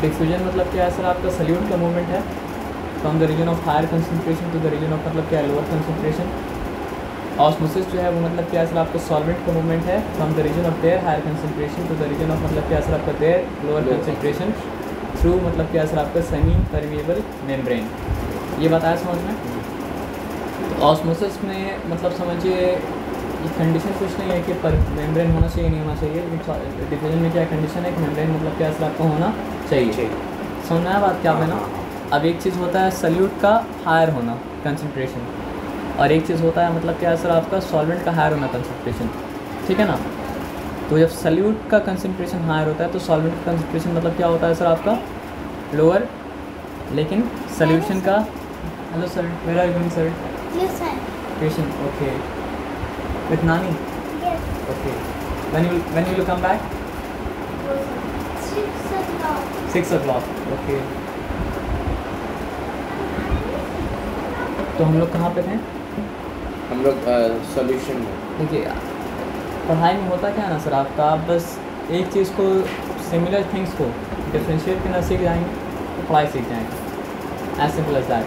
Diffusion मतलब क्या है सर आपका सल्यूट का मूवमेंट है from the region of higher concentration to the region of मतलब क्या है लोअर कंसंट्रेशन। ऑस्मोसिस जो है वो मतलब क्या है सर आपका सॉल्वेंट का मूवमेंट है from the region of their higher concentration to the region of मतलब क्या है सर आपका देयर लोअर कंसंट्रेशन थ्रू मतलब क्या है सर आपका सेमी परमिएबल मेम्ब्रेन। ये बताया समझ में। तो ऑस्मोसिस में मतलब समझिए ये कंडीशन कुछ नहीं है कि पर मेम्ब्रेन होना चाहिए नहीं होना चाहिए, लेकिन डिफ्यूजन में क्या कंडीशन है कि मेम्ब्रेन मतलब क्या सर आपको होना चाहिए। समझ में आया बात क्या है ना। अब एक चीज़ होता है सल्यूट का हायर होना कंसंट्रेशन, और एक चीज़ होता है मतलब क्या है सर आपका सॉल्वेंट का हायर होना कंसंट्रेशन, ठीक है ना। तो जब सल्यूट का कंसंट्रेशन हायर होता है तो सॉल्वेंट का कंसंट्रेशन मतलब क्या होता है सर आपका लोअर, लेकिन सल्यूशन का hello sir where are you going sir? Yes, sir. Patient, okay. With Nani? Yes. Okay. When will you come back? 6 o'clock. 6 o'clock. Okay. तो हम लोग कहाँ पे थे? हम लोग सॉल्यूशन में। देखिए पढ़ाई में होता क्या है ना सर आपका, आप बस एक चीज़ को सिमिलर थिंग्स को डिफ्रेंशिएट करना सीख जाएंगे तो पढ़ाई सीख जाएंगे, एज सिंपल एज दैट।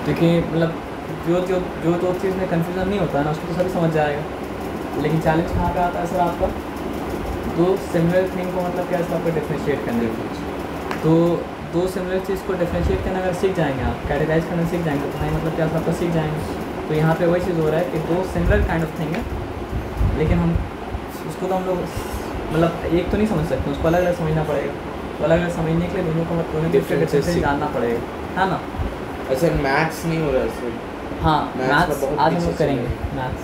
क्योंकि मतलब जो दो चीज़ में कन्फ्यूज़न नहीं होता है ना उसको तो सभी समझ जाएगा, लेकिन चैलेंज कहाँ पे आता है सर आपका दो सिमिलर थिंग को मतलब क्या सर आपको डिफ्रेंशिएट करने की। तो दो सिमिलर चीज़ को डिफ्रेंशिएट करना अगर सीख जाएंगे आप, कैटेगराइज करना सीख जाएंगे तो भाई मतलब क्या सर आपका सीख जाएंगे। तो यहाँ पे वही चीज़ हो रहा है कि दो सिमिलर काइंड ऑफ थिंग है, लेकिन हम उसको तो हम लोग मतलब एक तो नहीं समझ सकते, उसको अलग अलग समझना पड़ेगा। तो अलग अलग समझने के लिए दोनों को दोनों के डिफरेंसेस जानना पड़ेगा, है ना। अच्छा मैथ्स नहीं हो रहा है सर? हाँ Maths मैथ्स का बहुत आज हम पीछे लोग चल करेंगे रहे मैथ्स,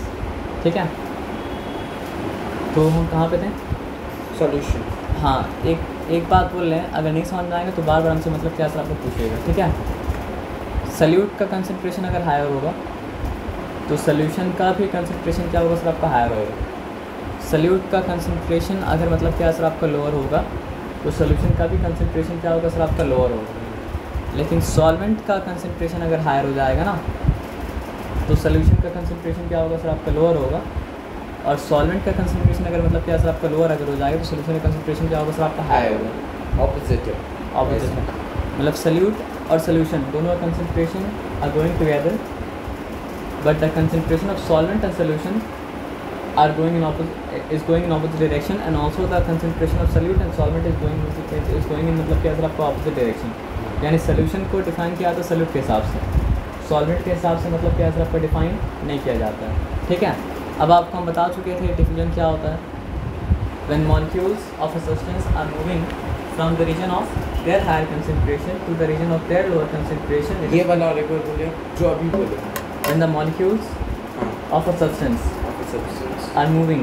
ठीक है। तो हम कहाँ पे थे? सॉल्यूशन। हाँ एक बात बोल रहे हैं, अगर नहीं समझ में आएगा तो बार बार हमसे मतलब क्या सर आपको पूछिएगा, ठीक है। सल्यूट का कंसंट्रेशन अगर हायर होगा तो सल्यूशन का भी कंसंट्रेशन क्या होगा सर आपका हायर होगा। सल्यूट का कंसंट्रेशन अगर मतलब क्या सर आपका लोअर होगा तो सल्यूशन का भी कंसंट्रेशन क्या होगा सर आपका लोअर होगा। लेकिन सॉल्वेंट का कंसंट्रेशन अगर हायर हो जाएगा ना तो सल्यूशन का कंसंट्रेशन क्या होगा सर आपका लोअर होगा, और सॉल्वेंट का कंसंट्रेशन अगर मतलब क्या सर आपका लोअर अगर हो जाएगा तो सॉल्यूशन का कंसंट्रेशन क्या होगा सर आपका हाई होगा। ऑपोजिट है। ऑपोजिट है, मतलब सल्यूट और सॉल्यूशन दोनों का concentration are going together, but the concentration of solvent and solution are going in opposite direction, and also the concentration of solute and solvent is going in मतलब क्या sir आपको opposite direction। यानी solution को define किया था salute के हिसाब से, सॉल्वेंट के हिसाब से मतलब क्या सर आपको डिफाइन नहीं किया जाता है, ठीक है। अब आपको हम बता चुके थे डिफ्यूजन क्या होता है। When molecules of a substance are moving from the region of their higher concentration to the region of their lower concentration, ये वाला और एक बार बोलिए जो अभी बोले। when the molecules of a substance are moving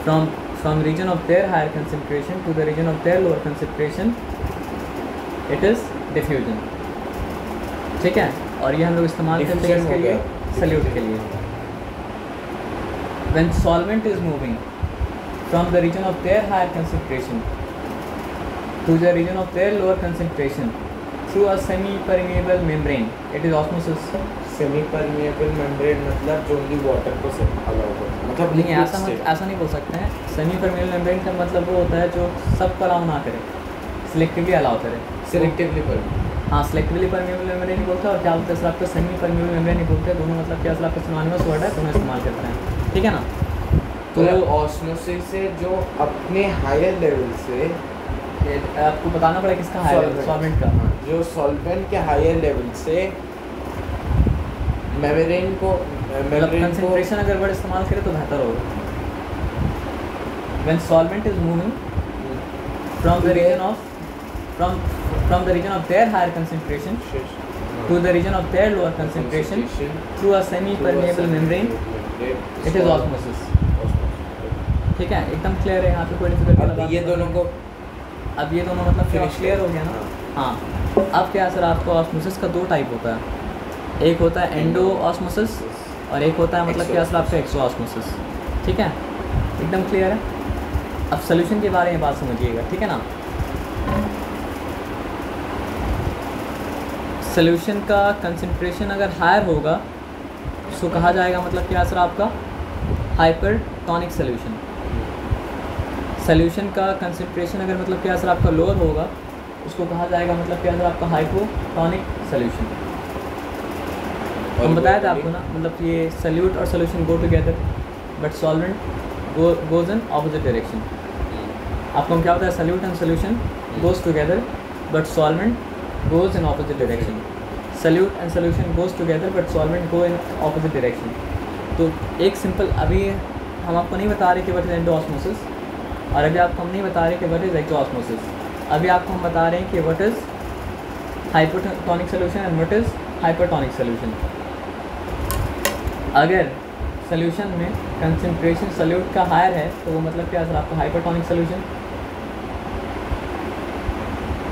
from region of their higher concentration to the region of their lower concentration, it is diffusion, ठीक है। और ये हम लोग इस्तेमाल करते हैं इसके लिए सल्यूट के लिए। When solvent is moving from the region of their higher concentration to the region of their lower concentration through a semi-permeable membrane, it is osmosis। Semi permeable membrane मतलब जो ओनली वाटर को से allow करता है, मतलब नहीं ऐसा नहीं बोल सकते हैं। सेमी परमिएबल मेम्ब्रेन का मतलब वो होता है जो सबको अलाउ ना करे, सिलेक्टिवली अलाउ करे। सिलेक्टिवली पर। हाँ सिलेक्टिवली परमिएबल मेम्ब्रेन ही बोलते हैं, और क्या बोलते हैं सर आपको सेमी परमिएबल मेम्ब्रेन ही बोलते हैं। दोनों मतलब क्या सर आपका सिनोनिमस वर्ड है, दोनों इस्तेमाल करते हैं, ठीक है ना। तो ऑस्मोसिस से जो अपने हायर लेवल से आपको बताना पड़ेगा किसका हायर, सॉल्वेंट का। जो सॉल्वेंट के हायर लेवल से मेम्ब्रेन को कंसंट्रेशन अगर वर्ड इस्तेमाल करें तो बेहतर होगा। When solvent is moving from the region of their higher concentration to the region of their lower concentration through a semi-permeable membrane, it is osmosis, ठीक है। एकदम क्लियर है, यहाँ पे कोई डिफिकल्टी अब ये दोनों को अब ये दोनों मतलब क्लियर हो गया ना। हाँ अब क्या सर आपको ऑस्मोसिस का दो टाइप होता है, एक होता है एंडो ऑस्मोसिस और एक होता है मतलब क्या सर आपका एक्सो ऑस्मोसिस, ठीक है। एकदम क्लियर है। अब सोल्यूशन के बारे में बात समझिएगा, ठीक है ना। सोल्यूशन का कंसंट्रेशन अगर हायर होगा उसको कहा जाएगा मतलब क्या सर आपका हाइपरटोनिक सोल्यूशन। सोल्यूशन का कंसंट्रेशन अगर मतलब क्या सर आपका लोअर होगा उसको कहा जाएगा मतलब क्या सर आपका हाइपोटोनिक सोल्यूशन। हम बताया था आपको ना, मतलब ये सल्यूट और solution go together but solvent goes in opposite direction. आपको हम क्या होता है, solute and solution goes together but solvent goes in opposite direction. Solute and solution goes together but solvent go in opposite direction. तो एक simple, अभी हम आपको नहीं बता रहे कि व्हाट इज एंडोऑस्मोसिस, और अभी आपको हम नहीं बता रहे कि व्हाट इज एक्टोऑस्मोसिस। अभी आपको हम बता रहे हैं कि what is hypotonic solution and what is hypertonic solution. अगर सोल्यूशन में कंसंट्रेशन सल्यूट का हायर है तो वो मतलब क्या सर आपका हाइपरटोनिक सोल्यूशन।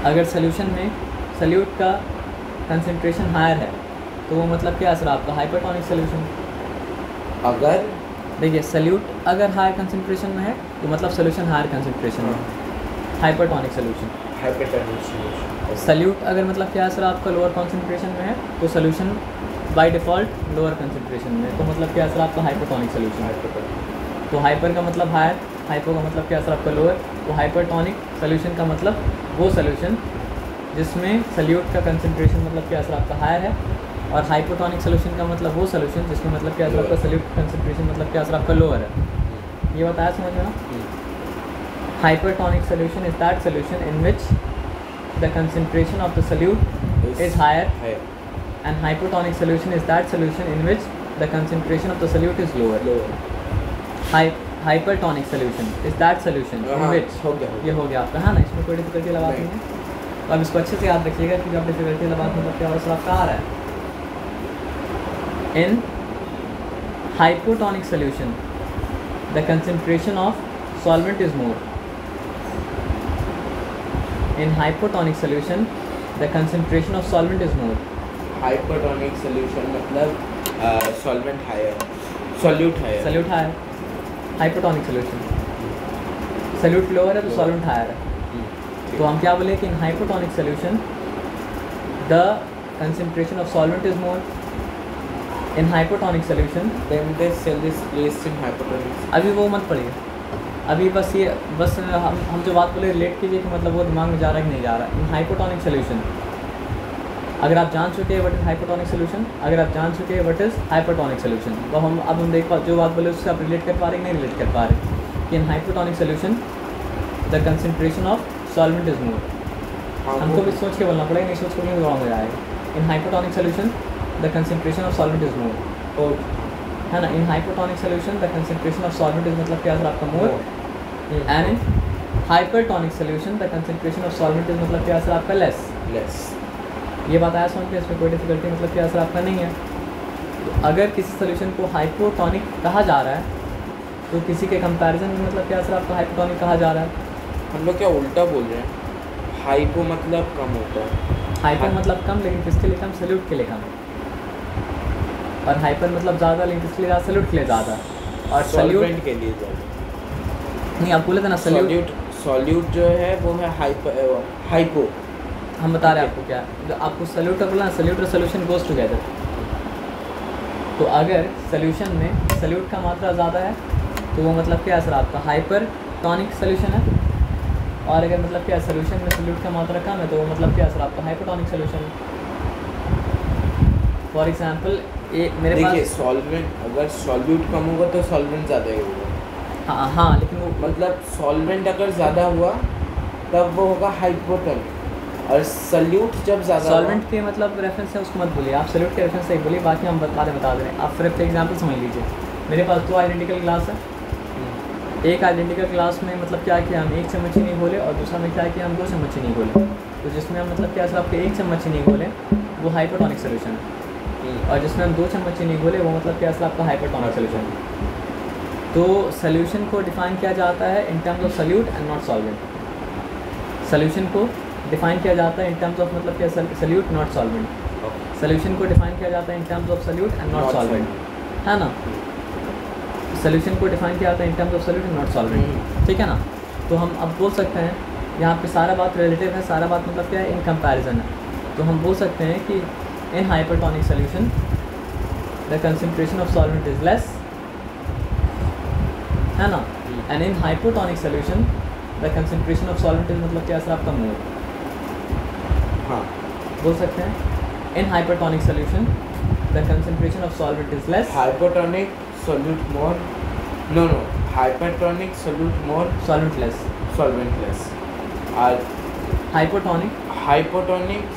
अगर सोल्यूशन में सल्यूट का कंसंट्रेशन हायर है तो वो मतलब क्या सर आपका हाइपरटोनिक सोल्यूशन। अगर देखिए सल्यूट अगर हायर कंसंट्रेशन में है तो मतलब सोल्यूशन हायर कंसंट्रेशन में, hypertonic solution. Hypotonic solution. Solute अगर मतलब क्या सर आपका लोअर कंसंट्रेशन में है तो solution by default lower concentration में, तो मतलब क्या सर आपका हाइपोटोनिक सोल्यूशन। तो हाइपर का मतलब हायर, हाइपो का मतलब क्या सर आपका लोअर, तो हाइपरटोनिक सोल्यूशन का मतलब वो सोल्यूशन जिसमें सल्यूट का कंसंट्रेशन मतलब क्या सर आपका हायर है, और हाइपोटोनिक सोल्यूशन का मतलब वो सोल्यूशन जिसमें मतलब क्या सर आपका सल्यूट कंसंट्रेशन मतलब क्या सर आपका लोअर है। ये बताया समझ में ना। Hypertonic solution is that solution in which the concentration of the solute is higher, and hypotonic solution is that solution in which the concentration of the solute is lower. Hypertonic solution is that solution in which ये हो गया आपका, है ना, इसमें कोई difficulty वाला बात नहीं है। तो अब इसको अच्छे से याद रखिएगा कि जब डिफिकल्टी वाला बात मतलब क्या और सर आपका आ रहा है। In hypotonic solution the concentration of solvent is more. In hypotonic solution the concentration of solvent is more. Hypotonic solution मतलब solvent higher, solute higher. Solute higher, hypotonic solution solute lower है तो solvent higher है। तो हम क्या बोले कि in hypotonic solution the concentration of solvent is more. In hypotonic solution then the cell is placed in hypotonic. अभी वो मत पढ़िए, अभी बस ये बस हम जो बात बोले रिलेट कीजिए कि मतलब वो दिमाग में जा रहा है कि नहीं जा रहा। इन हाइपोटोनिक सोल्यूशन अगर आप जान चुके हैं व्हाट इज हाइपोटोनिक सोल्यूशन, अगर आप जान चुके हैं व्हाट इज हाइपरटोनिक सोल्यूशन, तो हम देख पा जो बात बोले उससे आप रिलेट कर पा रहे नहीं रिलेट कर पा रहे कि in hypotonic solution the concentration of solvent is more. हमको भी सोच के बोलना पड़ेगा, नहीं सोच के नहीं रॉन्ग हो जाएगा। In hypotonic solution the concentration of solvent is more, है ना। In hypotonic solution the concentration of solvent is मतलब क्या सर आपका more, and in hypertonic solution the concentration of solvent is मतलब क्या सर आपका लेस। ये बात आया समझ के, इसमें कोई डिफिकल्टी मतलब क्या असर आपका नहीं है। तो अगर किसी सोल्यूशन को हाइपोटोनिक कहा जा रहा है तो किसी के कंपैरिजन में मतलब क्या असर आपका हाइपोटोनिक कहा जा रहा है। हम लोग क्या उल्टा बोल रहे हैं, हाइपो मतलब कम होता है, हाइपो मतलब कम, लेकिन किसके लिए कम, सल्यूट के लिए कम, और हाइपर मतलब ज़्यादा, लेकिन किसके लिए ज़्यादा, सल्यूट के लिए ज़्यादा, और सल्यूट के लिए ज़्यादा। नहीं, आप बोले थे ना सॉल्यूट जो है वो है हाइपो। हम बता रहे हैं आपको क्या, जो आपको सल्यूट का बोला ना, सल्यूट और सोल्यूशन गोज टुगेदर। तो अगर सोल्यूशन में सल्यूट का मात्रा ज़्यादा है तो वो मतलब क्या सर आपका हाइपरटोनिक सोल्यूशन है, और अगर मतलब क्या सोल्यूशन में सल्यूट का मात्रा कम है तो वो मतलब क्या सर आपका हाइपोटोनिक सोल्यूशन है। फॉर एग्जांपल मेरे पास सॉल्वेंट, अगर सॉल्यूट कम होगा तो सॉल्वेंट ज़्यादा ही होगा। हाँ, लेकिन वो मतलब सॉल्वेंट अगर ज़्यादा हुआ तब वो होगा हाइपोटोनिक, और सल्यूट जब ज़्यादा सॉल्वेंट के मतलब रेफरेंस है उसको मत बोलिए आप, सल्यूट के रेफरेंस से बोलिए, बाकी हम बता दे रहे हैं। आप फिर एग्जांपल समझ लीजिए, मेरे पास 2 आइडेंटिकल ग्लास है। एक आइडेंटिकल ग्लास में मतलब क्या कि हम 1 चम्मच चीनी घोले, और दूसरा में क्या कि हम 2 चम्मच चीनी घोले। तो जिसमें हम मतलब क्या सर आपके 1 चम्मच चीनी घोले वो हाइपोटोनिक सोल्यूशन है, और जिसमें हम 2 चम्मच चीनी घोले वो मतलब क्या सर आपका हाइपरटोनिक सोल्यूशन है। तो सोल्यूशन को डिफाइन किया जाता है in terms of solute and not solvent. Solution को डिफाइन किया जाता है इन टर्म्स ऑफ मतलब क्या सल्यूट नॉट सॉल्वेंट। सोल्यूशन को डिफाइन किया जाता है in terms of solute and not solvent, है ना। सोल्यूशन को डिफाइन किया जाता है in terms of solute and not solvent, ठीक है ना। तो हम अब बोल सकते हैं यहाँ पे सारा बात रिलेटिव है, सारा बात मतलब क्या है, इन कंपैरिजन है। तो हम बोल सकते हैं कि in hypertonic solution the concentration of solvent is less, है ना, and in hypotonic solution the concentration of solvent is मतलब क्या सर आपका मोर, हाँ बोल सकते हैं। In hypertonic solution the concentration of solvent is less, hypotonic solute more, no hypertonic solute more, solvent less, solvent less, और hypotonic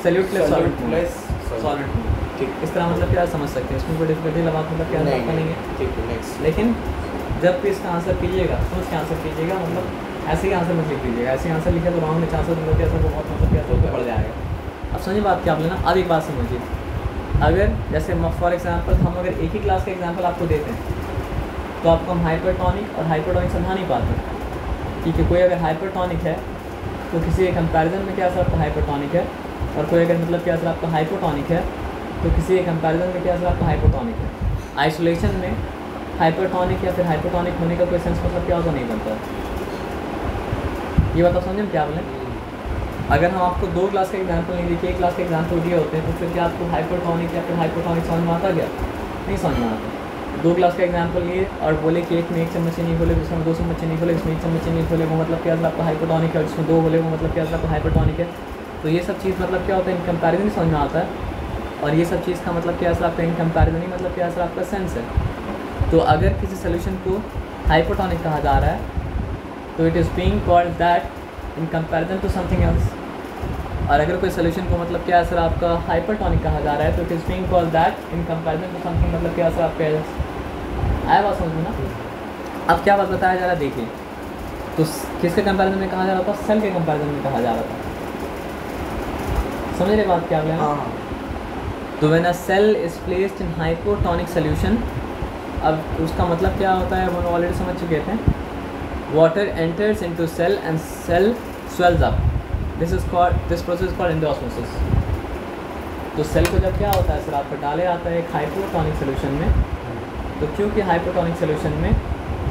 solute less, solvent less solvent. ठीक, इस तरह मतलब क्या समझ सकते हैं, इसमें कोई डिफिकल्टी लगा मतलब क्या आपका नहीं है। ठीक है नेक्स्ट। लेकिन जब भी इसका आंसर कीजिएगा सोच के आंसर कीजिएगा, मतलब ऐसे ही आंसर मत लिख लीजिएगा, ऐसे आंसर लिखे तो रॉन्ग में चांसेस होते हैं तो बहुत मतलब क्या सोच पड़ जाएगा। अब समझिए बात क्या आप लेना, अब एक बात समझिए, अगर जैसे फॉर एग्जांपल हम अगर एक ही क्लास का एग्जांपल आपको देते हैं तो आपको हम हाइपरटोनिक और हाइपोटोनिक समझा नहीं पाते, क्योंकि कोई अगर हाइपरटोनिक है तो किसी के कंपैरिजन में क्या असर आपका हाइपरटोनिक है, और कोई अगर मतलब क्या असर आपका हाइपोटोनिक है तो किसी के कंपैरिजन में क्या असर आपका हाइपोटोनिक है। आइसोलेशन में हाइपरटोनिक या फिर हाइपोटोनिक होने का कोई सेंस मतलब क्या होता नहीं बनता। ये बात आप समझें क्या बोलें। अगर हम आपको दो क्लास का एग्जांपल नहीं देखिए, एक क्लास के एग्जांपल दिए होते हैं तो फिर क्या आपको हाइपरटोनिक या फिर हाइपोटोनिक समझ में आता क्या, नहीं समझ में आता। दो ग्लास का एग्जांपल लिए और बोले कि एक में 1 चम्मच चीनी खोले, दूसरे में 2 चम्मच चीनी खोले, इसमें 1 चम्मच चीनी खोले, वो मतलब क्या आपका हाइपोटोनिक है, और इसमें 2 बोले वो मतलब क्या आपका हाइपरटोनिक है। तो ये सब चीज़ मतलब क्या होता है, इन कंपैरिजन समझ में आता है, और ये सब चीज़ का मतलब क्या आपका इन कंपैरिजन ही मतलब क्या आपका सेंस है। तो अगर किसी सोल्यूशन को हाइपोटोनिक कहा जा रहा है तो it is being called that in comparison to something else, और अगर कोई सोल्यूशन को मतलब क्या असर आपका हाइपरटोनिक कहा जा रहा है तो it is being called that in comparison to something मतलब क्या असर आपका एल्स। आया बात समझ में ना। अब क्या बात बताया जा रहा है देखिए, तो किसके कंपैरिजन में कहा जा रहा था, सेल के कंपैरिजन में कहा जा रहा था, समझ रहे बात क्या बोले। हाँ तो when a cell is placed in hypotonic solution, अब उसका मतलब क्या होता है वो ऑलरेडी समझ चुके थे। Water enters into cell and cell swells up, this process called endosmosis. तो सेल को जब क्या होता है सर आपको डाले आता है एक हाइपोटोनिक सोल्यूशन में, तो क्योंकि हाइपोटोनिक सोल्यूशन में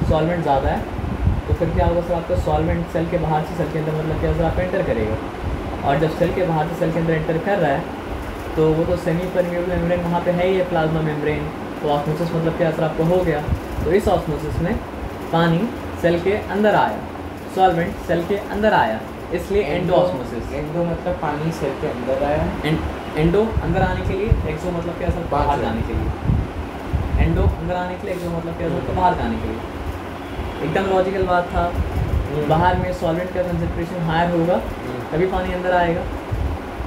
सॉल्वेंट ज़्यादा है तो फिर क्या होगा सर आपका सॉल्वेंट सेल के बाहर से सेल के अंदर मतलब क्या सर आप एंटर करेगा, और जब सेल के बाहर से सेल के अंदर एंटर कर रहा है तो वो तो सेमी परमिएबल मेम्ब्रेन वहाँ पे है ही है, प्लाज्मा मेम्ब्रेन, तो ऑस्मोसिस मतलब क्या असर आपको हो गया। तो इस ऑस्मोसिस में पानी सेल के अंदर आया, सॉल्वेंट सेल के अंदर आया, इसलिए एंडोऑस्मोसिस। एंडो मतलब पानी सेल के अंदर आया, एंडो अंदर आने के लिए, एक्सो मतलब क्या सर बाहर जाने के लिए। एंडो अंदर आने के लिए, एक्सो मतलब क्या सर बाहर जाने के लिए। एकदम लॉजिकल बात था। बाहर में सॉल्वेंट का कंसंट्रेशन हायर होगा तभी पानी अंदर आएगा,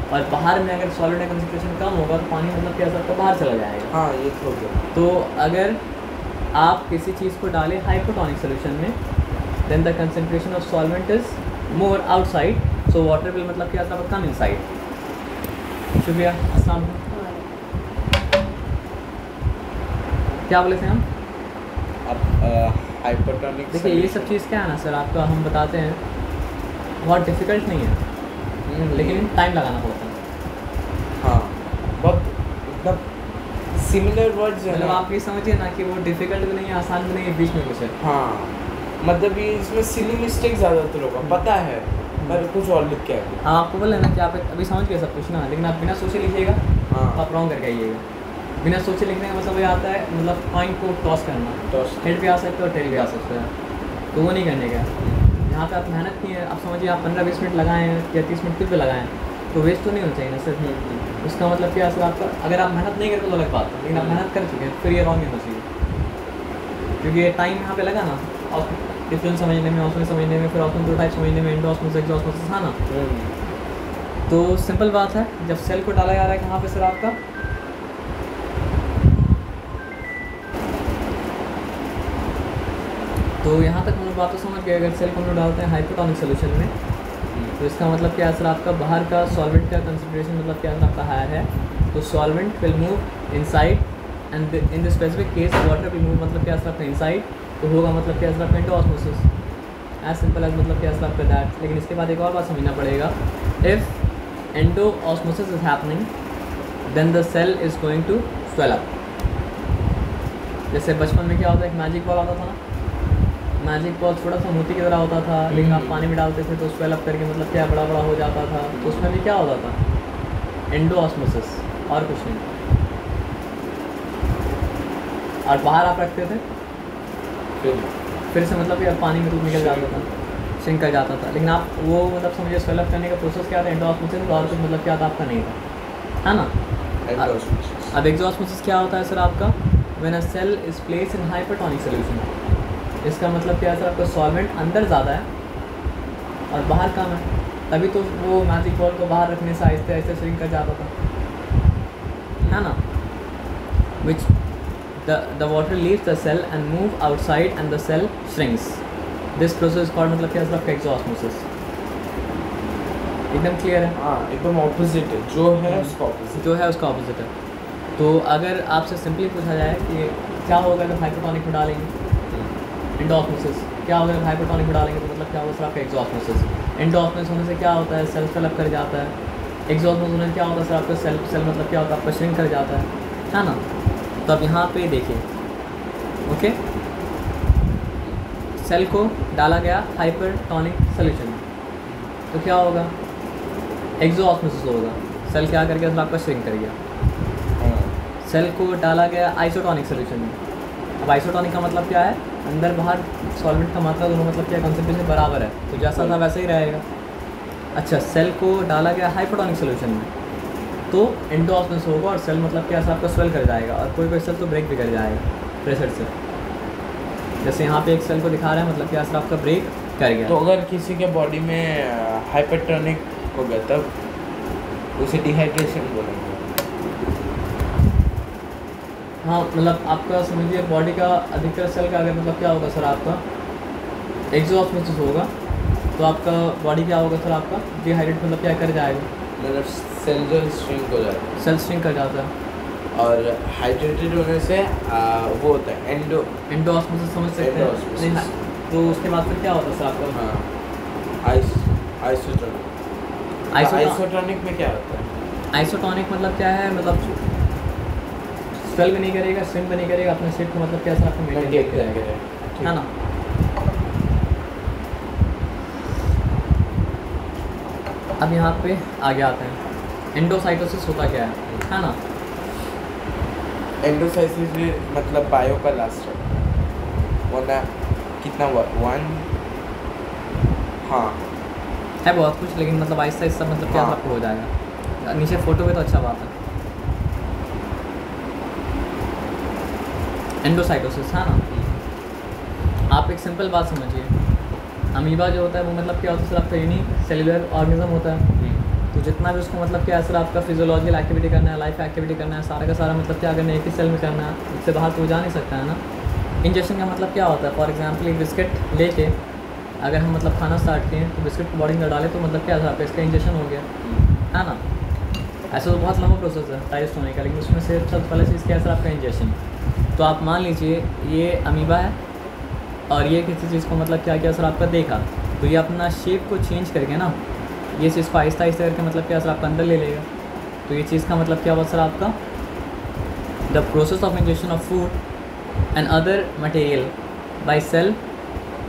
और बाहर में अगर सॉल्वेंट का कंसंट्रेशन कम होगा तो पानी मतलब क्या सर बाहर चला जाएगा। हाँ ये तो हो गया। तो अगर आप किसी चीज़ को डालें हाइपोटोनिक सोल्यूशन में, then the concentration of solvent is more outside, so water will मतलब क्या था कम इनसाइड। शुक्रिया, अस्सलाम वालेकुम। क्या बोले थे हम? अब हाइपोटोनिक देखिए ये सब चीज़ क्या है ना सर आपका, हम बताते हैं बहुत डिफ़िकल्ट नहीं है, लेकिन टाइम लगाना पड़ता है। हाँ बहुत एकदम सिमिलर वर्ड्स है मतलब ना। आप ये समझिए ना कि वो डिफ़िकल्ट भी नहीं है, आसान भी नहीं है, बीच में कुछ है। हाँ मतलब ये इसमें सिली मिस्टेक ज़्यादातर होगा, पता है पर कुछ और लिख के आएगा। हाँ आपको बोले ना कि आप अभी समझ गए सब कुछ ना, लेकिन आप बिना सोचे लिखिएगा हाँ तो आप रॉन्ग करके आइएगा। बिना सोचे लिखने का मतलब ये आता है मतलब पॉइंट को टॉस करना, टॉस। हेड पे आ सकते हो टेल पे आ सकते हो, तो वो नहीं करने का। यहाँ पे आप मेहनत की है, आप समझिए आप 15-20 मिनट लगाए हैं या 30 मिनट खुद पे लगाए हैं तो वेस्ट तो नहीं होना चाहिए ना सर। उसका मतलब क्या सर आपका, अगर आप मेहनत नहीं करते तो अलग बात है, लेकिन आप मेहनत कर चुके हैं फिर ये रॉन्ग नहीं होना चाहिए, क्योंकि ये टाइम यहाँ पे लगा ना और डिफरेंस समझने में, ऑस्मोसिस समझने में, फिर ऑस्मोसिस 2 टाइप समझने में, एंडोऑस्मोसिस एक्सोऑस्मोसिस, हाँ ना। तो सिंपल बात है, जब सेल को डाला जा रहा है कहाँ पे सर आपका, तो यहाँ तक हम लोग बात तो समझ गए। अगर सेल को हम लोग डालते हैं हाइपोटोनिक सोल्यूशन में तो इसका मतलब क्या सर आपका बाहर का सॉल्वेंट का कंसंट्रेशन मतलब क्या आपका हायर है, तो solvent will move inside and in the specific case water will move मतलब क्या सर आपका इनसाइड, तो होगा मतलब क्या सर आपका एंडोऑस्मोसिस, एज सिंपल एज मतलब क्या सर आपका दैट। लेकिन इसके बाद एक और बात समझना पड़ेगा, if endosmosis is happening then the cell is going to swell up. जैसे बचपन में क्या होता है, एक मैजिक बॉल आता था ना, मैजिक बॉल थोड़ा सा मोती की तरह होता था, लेकिन आप पानी में डालते थे तो स्वेल अप करके मतलब क्या बड़ा बड़ा हो जाता था, तो उसमें भी क्या होता था एंडोऑस्मोसिस और कुछ नहीं, और बाहर आप रखते थे फिर से मतलब कि अब पानी में तो निकल जाता था। श्रिंक कर जाता था। लेकिन आप वो मतलब समझिए स्वेल अप करने का प्रोसेस क्या था, एंडोऑस्मोसिस, और कुछ मतलब क्या था आपका नहीं था, है ना। एंडोऑस्मोसिस। अब एक्सोऑस्मोसिस क्या होता है सर आपका, when a cell is place in hypertonic solution. इसका मतलब क्या है सर, आपका सॉल्वेंट अंदर ज़्यादा है और बाहर कम है, तभी तो वो मैजिक बॉल को बाहर रखने से आहिस्ते आहिस्ते श्रिंक कर जाता था, है ना। विच the water leaves the cell and move outside and the cell shrinks. This process is called मतलब क्या है आपका एक्सोऑस्मोसिस। एकदम क्लियर है। हाँ एकदम ऑपोजिट है, जो है उसका ऑपोजिट। जो है उसका ऑपोजिट है। तो अगर आपसे सिंपली पूछा जाए कि क्या होगा अगर हाइपोटोनिक में डालेंगे, एंडोऑस्मोसिस। क्या होगा अगर हाइपोटोनिक में डालेंगे तो मतलब क्या होगा सर आपका एक्सोऑस्मोसिस। एंडोऑस्मोसिस होने से क्या होता है, सेल फिल अप कर जाता है। एक्सोऑस्मोसिस होने से क्या होता है सर आपका सेल मतलब क्या होता है आपका श्रिंक कर जाता है ना। तो अब यहाँ पे देखिए, ओके, सेल को डाला गया हाइपरटोनिक सॉल्यूशन में, तो क्या होगा, एक्सोऑस्मोसिस होगा। सेल क्या कर गया सर आपका श्रिंक कर गया। सेल को डाला गया आइसोटोनिक सॉल्यूशन में। अब आइसोटोनिक का मतलब क्या है, अंदर बाहर सॉल्वेंट का मात्रा दोनों मतलब क्या कंसंट्रेशन बराबर है, तो जैसा था वैसा ही रहेगा। अच्छा, सेल को डाला गया हाइपोटोनिक सॉल्यूशन में, तो एंडोऑस्मोसिस होगा और सेल मतलब क्या, आपका स्वेल कर जाएगा और कोई कोई सेल तो ब्रेक भी कर जाएगा प्रेशर से। जैसे यहाँ पे एक सेल को दिखा रहा है, मतलब क्या सर आपका ब्रेक कर गया। तो अगर किसी के बॉडी में हाइपरटोनिक हो गया तब उसे डिहाइड्रेशन बोलेंगे। हाँ, मतलब आपका समझिए बॉडी का अधिकतर सेल का अगर मतलब क्या होगा सर आपका एक्सोऑस्मोसिस होगा, तो आपका बॉडी क्या होगा सर आपका डिहाइड्रेट मतलब क्या कर जाएगा, मतलब सेल जो श्रिंक हो जाता है। सेल श्रिंक कर जाता है। और हाइड्रेटेड होने से वो होता है एंडोऑस्मोसिस समझ सकते हैं। एंडोऑस्मोसिस। नहीं, हाँ, तो उसके बाद फिर क्या होता है सर आपका, हाँ आइसोटोनिक। आइसोटोनिक में क्या होता है? आइसोटोनिक मतलब क्या है, मतलब स्वेल भी नहीं करेगा, श्रिंक भी नहीं करेगा, अपने शेप को मतलब क्या सर आपको मेंटेन करेगा, है ना। अब यहाँ पे आगे आते हैं, एंडोसाइटोसिस होता क्या है ना। एंडोसाइटोसिस मतलब बायो का लास्ट वरना कितना वन, हाँ है बहुत कुछ, लेकिन मतलब आहिस्ता आहिस्ता मतलब क्या आपको हो जाएगा। नीचे फोटो पे तो अच्छा बात है। एंडोसाइटोसिस, है ना। आप एक सिंपल बात समझिए, अमीबा जो होता है वो मतलब क्या होता है सर आपका यूनिक सेलुलर ऑर्गेनिज्म होता है। तो जितना भी उसको मतलब क्या है सर आपका फिजियोलॉजिकल एक्टिविटी करना है, लाइफ एक्टिविटी करना है, सारा का सारा मतलब क्या करना है, एक ही सेल में करना है, इससे बाहर तो जा नहीं सकता है ना। इंजेक्शन का मतलब क्या होता है, फॉर एग्जाम्पल एक बिस्किट लेके अगर हम मतलब खाना स्टार्ट किए तो बिस्किट बॉडी में डालें तो मतलब क्या था आपका इसका इंजेक्शन हो गया, है ना। ऐसा तो बहुत लंबा प्रोसेस है डाइजेस्ट होने का, लेकिन उसमें से सबसे पहले चीज़ क्या है सर आपका इंजेक्शन। तो आप मान लीजिए ये अमीबा है और ये किसी चीज़ को मतलब क्या किया सर आपका देखा, तो ये अपना शेप को चेंज करके ना ये चीज़ को आहिस्ता आहिस्ता करके मतलब क्या सर आपका अंदर ले लेगा। तो ये चीज़ का मतलब क्या हुआ सर आपका, the process of ingestion of food and other material by cell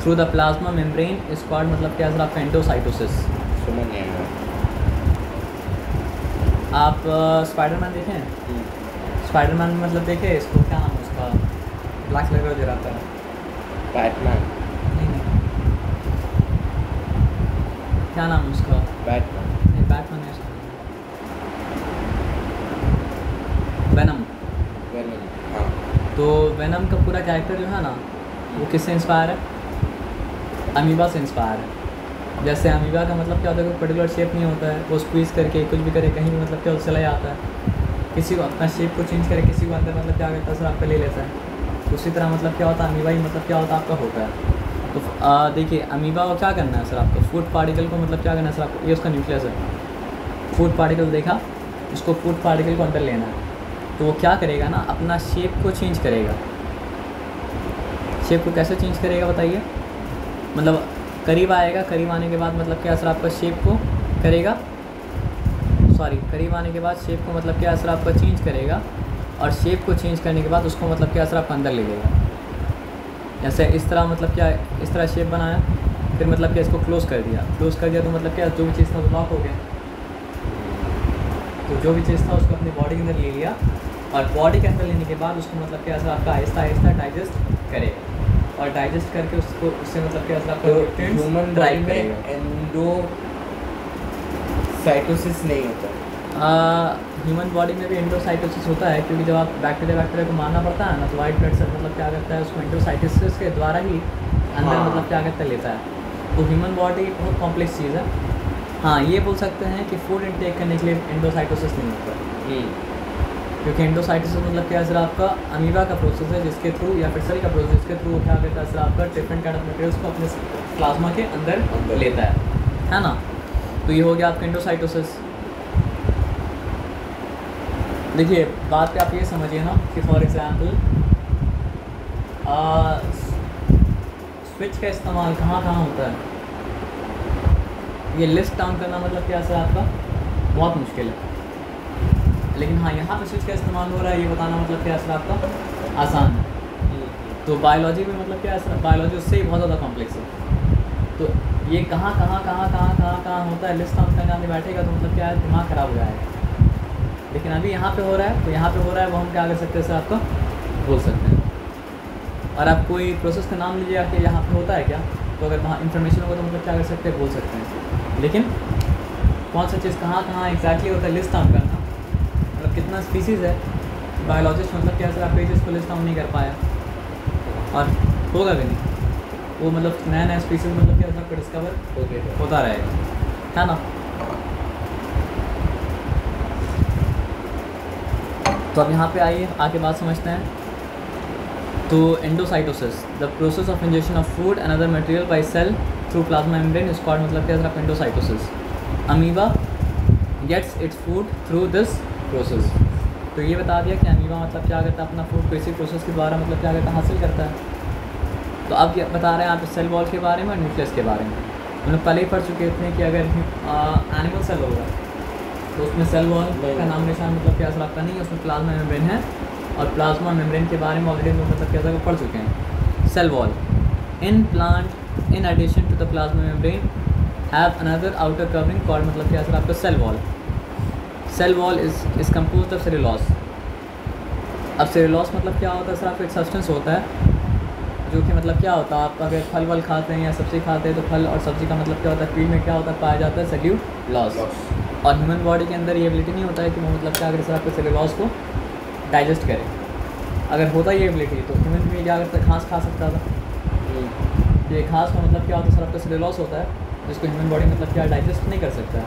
through the plasma membrane is called मतलब क्या सर आपका एंडोसाइटोसिस। समझ नहीं आया। आप स्पाइडरमैन देखें हैं? स्पाइडरमैन में मतलब देखे इसको, क्या नाम है उसका, ब्लैक कलर का जो रहता है, बैटमैन। नहीं, क्या नाम है उसका, बैटमैन। नहीं बैटमैन है उसका, वेनम। वेनम, हाँ। तो वेनम का पूरा कैरेक्टर जो है ना वो किससे इंस्पायर है, अमीबा से इंस्पायर है। जैसे अमीबा का मतलब क्या होता है, कोई पर्टिकुलर शेप नहीं होता है, वो स्क्वीज़ करके कुछ भी करे कहीं भी मतलब क्या चला जाता है, किसी को अपना शेप को चेंज करे, किसी को अंदर मतलब क्या करता है सर आपका ले लेता है। उसी तरह मतलब क्या होता है अमीबा ही मतलब क्या होता है आपका होता है। तो देखिए अमीबा को क्या करना है सर आपको, फूड पार्टिकल को मतलब क्या करना है सर आपको, ये उसका न्यूक्लियस है, फूड पार्टिकल देखा, उसको फूड पार्टिकल को अंदर लेना है। तो वो क्या करेगा ना, अपना शेप को चेंज करेगा। शेप को कैसे चेंज करेगा बताइए, मतलब करीब आएगा, करीब आने के बाद मतलब क्या सर आपका शेप को करेगा, करीब आने के बाद शेप को मतलब क्या सर आपका चेंज करेगा, और शेप को चेंज करने के बाद उसको मतलब क्या सर आपका अंदर ले लेगा। जैसे इस तरह मतलब क्या, इस तरह शेप बनाया, फिर मतलब क्या इसको क्लोज़ कर दिया, तो मतलब क्या जो भी चीज़ था वो लॉक हो गया। तो जो भी चीज़ था उसको अपनी बॉडी के अंदर ले लिया, और बॉडी के अंदर लेने के बाद उसको मतलब क्या सर आपका आहिस्ता आहिस्ता डाइजेस्ट करेगा। और डाइजेस्ट करके उसको उससे मतलब क्या असर आपका तो nutrients ह्यूमन बॉडी drive में करेगा। एंडोसाइटोसिस नहीं होता। ह्यूमन बॉडी में भी एंडोसाइटोसिस होता है, क्योंकि जब आप बैक्टीरिया को मारना पड़ता है ना, तो वाइट ब्लड सेल मतलब क्या करता है उसको एंडोसाइटोसिस के द्वारा ही अंदर हाँ। मतलब क्या करता है लेता है। तो ह्यूमन बॉडी बहुत कॉम्प्लेक्स चीज़ है। हाँ, ये बोल सकते हैं कि फूड इनटेक करने के लिए एंडोसाइटोसिस नहीं होता, क्योंकि एंडोसाइटोसिस मतलब क्या है, आपका अमीबा का प्रोसेस है जिसके थ्रू, या फिर सेल का प्रोसेस जिसके थ्रू क्या करता है आपका डिफरेंट काइंड ऑफ मटेरियल्स को अपने प्लाज्मा के अंदर लेता है ना। तो ये हो गया आपका एंडोसाइटोसिस। देखिए बात पे आप ये समझिए ना कि फॉर एग्जांपल स्विच का इस्तेमाल कहाँ कहाँ होता है, ये लिस्ट डाउन करना मतलब क्या सर आपका बहुत मुश्किल है, लेकिन हाँ यहाँ पे स्विच का इस्तेमाल हो रहा है ये बताना मतलब क्या सर आपका आसान है। तो बायोलॉजी में मतलब क्या है, बायोलॉजी उससे ही बहुत ज़्यादा कॉम्प्लेक्स है। तो ये कहाँ होता है लिस्ट डाउन करने आने बैठेगा तो मतलब क्या है दिमाग ख़राब हो जाएगा। लेकिन अभी यहाँ पे हो रहा है, तो यहाँ पे हो रहा है वो हम क्या कर सकते हैं सर आपका बोल सकते हैं। और आप कोई प्रोसेस का नाम लीजिएगा कि यहाँ पे होता है क्या, तो अगर वहाँ इन्फॉर्मेशन होगा तो मतलब क्या कर सकते हैं बोल सकते हैं। लेकिन कौन सा चीज़ कहाँ एग्जैक्टली होता है लिस्ट डाउन करना, मतलब कितना स्पीसीज़ है, बायोलॉजिस्ट मतलब क्या सर आपके चीज़ को लिस्ट डाउन नहीं कर पाया और होगा भी नहीं। वो मतलब नया स्पीसीज मतलब क्या आपको डिस्कवर होता रहेगा, है ना। तो अब यहाँ पे आइए आके बात समझते हैं। तो endocytosis the process of ingestion of food and other material by cell through plasma membrane is called मतलब क्या है endocytosis. Amoeba gets its food through this process. तो ये बता दिया कि अमीबा मतलब क्या करता है अपना फूड को इसी प्रोसेस के द्वारा मतलब क्या करता है हासिल करता है। तो अब क्या बता रहे हैं आप सेल वॉल के बारे में और न्यूक्लियस के बारे में। हम लोग पहले ही पढ़ चुके थे कि अगर एनिमल सेल होगा तो उसमें सेल वॉल का नाम निशान मतलब क्या असर आपका नहीं है, उसमें प्लाज्मा मेम्ब्रेन है। और प्लाज्मा मेम्ब्रेन के बारे में ऑलरेडी हम लोग मतलब क्या पढ़ चुके हैं। Cell wall in plant in addition to the plasma membrane have another outer covering called मतलब क्या असर आपका cell wall. Cell wall is composed of cellulose. अब सेलुलोज मतलब क्या होता है सर आपका एक सब्सटेंस होता है जो कि मतलब क्या होता है, आप अगर फल वल खाते हैं या सब्ज़ी खाते हैं तो फल और सब्ज़ी का मतलब क्या होता है फीड में क्या होता है पाया जाता है सेल्यूलोज। और ह्यूमन बॉडी के अंदर ये एबिलिटी नहीं होता है कि वो मतलब क्या अगर सर आपके सेलुलोज को डाइजेस्ट करे। अगर होता ये एबिलिटी तो ह्यूमन भी क्या करता है घास खा सकता था। ये घास का मतलब क्या होता है सर आपका सेलुलोज होता है जिसको ह्यूमन बॉडी मतलब क्या डाइजेस्ट नहीं कर सकता है।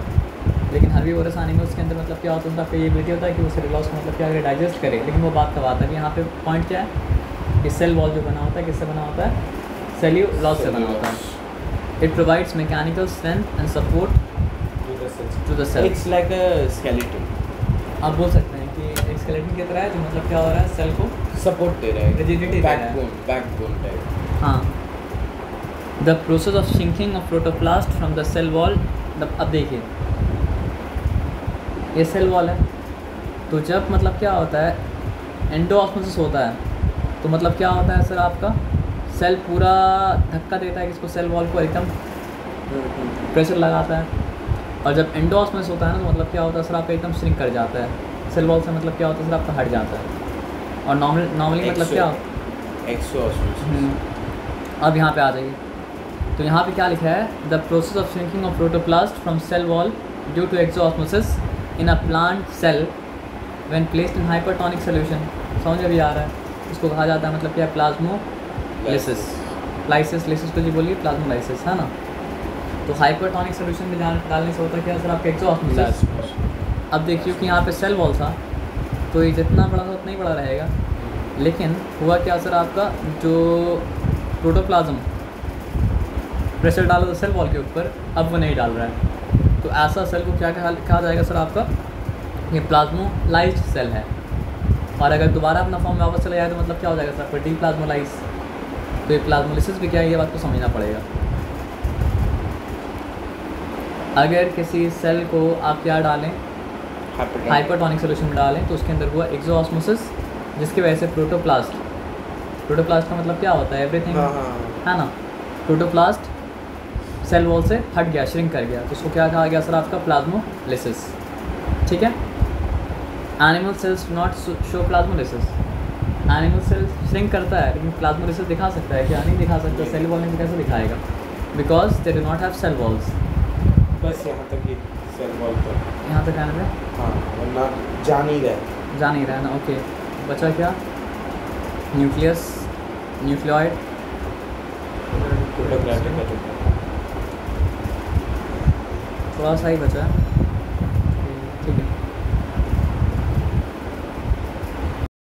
लेकिन हर्बीवोरस एनिमल्स के अंदर मतलब क्या होता है उनका ये एबिलिटी होता है कि वो सेलुलोज को मतलब क्या अगर डाइजेस्ट करे। लेकिन वो बात का बात है कि यहाँ पे पॉइंट क्या है कि सेल वॉल जो बना होता है किससे बना होता है सेल्यूलोज से बना होता है। It provides mechanical strength and support to the cell. It's like a skeleton. आप बोल सकते हैं कि एक स्केलेटन की तरह है जो मतलब क्या हो रहा है सेल को सपोर्ट दे रहा है, Rigidity दे रहा है। Backbone type. हाँ। The process of shrinking of protoplast from the cell wall. अब देखिए ये सेल वॉल है, तो जब मतलब क्या होता है एंडोऑस्मोसिस होता है तो मतलब क्या होता है सर आपका सेल पूरा धक्का देता है कि इसको सेल वॉल को एकदम प्रेशर लगाता है। और जब एंडोऑस्मोसिस होता है ना तो मतलब क्या होता है सर आपका एकदम श्रिंक कर जाता है सेल वॉल से मतलब क्या होता है सर आपका हट जाता है। और नॉर्मली मतलब क्या अब यहाँ पे आ जाइए तो यहाँ पे क्या लिखा है the process of shrinking of protoplast from cell wall due to exosmosis in a plant cell when placed in hypertonic solution. समझ में भी आ रहा है, इसको कहा जाता है मतलब क्या प्लाज्मोलाइसिस। लाइसिस को जी बोलिए प्लाज्मोलाइसिस, है ना। तो हाइपरटोनिक सोल्यूशन में डालने से होता है क्या सर आपका एक्सोऑस्मोसिस। अब देखिए कि यहाँ पे सेल वॉल था तो ये जितना बड़ा था उतना ही बड़ा रहेगा। लेकिन हुआ क्या सर आपका जो प्रोटोप्लाज्म प्रेशर डाला था सेल वॉल के ऊपर अब वो नहीं डाल रहा है। तो ऐसा सेल को क्या कहा जाएगा सर आपका ये प्लाज्मोलाइज्ड सेल है। और अगर दोबारा अपना फॉर्म में वापस चला जाए तो मतलब क्या हो जाएगा सर आपका डीप्लाज्मोलाइज। तो ये प्लाज्मोलिसिस भी क्या है ये बात को समझना पड़ेगा। अगर किसी सेल को आप क्या डालें हाइपरटोनिक सोल्यूशन में डालें तो उसके अंदर हुआ एक्सोऑस्मोसिस जिसकी वजह से प्रोटोप्लास्ट का मतलब क्या होता है एवरीथिंग, है ना। प्रोटोप्लास्ट सेल वॉल से हट गया, श्रिंक कर गया, तो उसको क्या कहा गया सर आपका प्लाज्मोलिसिस। ठीक है। Animal cells do not show plasmolysis. Animal cell shrink करता है, लेकिन प्लाज्मोलाइसिस दिखा सकता है क्या? नहीं दिखा सकता। सेल वॉल में कैसे दिखाएगा? Because they do not have cell walls. बस यहाँ तक ही सेल वॉल तक। यहाँ तक आने में हाँ, वरना जा नहीं रहा है ना। ओके, बचा क्या? Nucleus, nucleoid, protoplasmic reticulum. थोड़ा सा ही बचा है।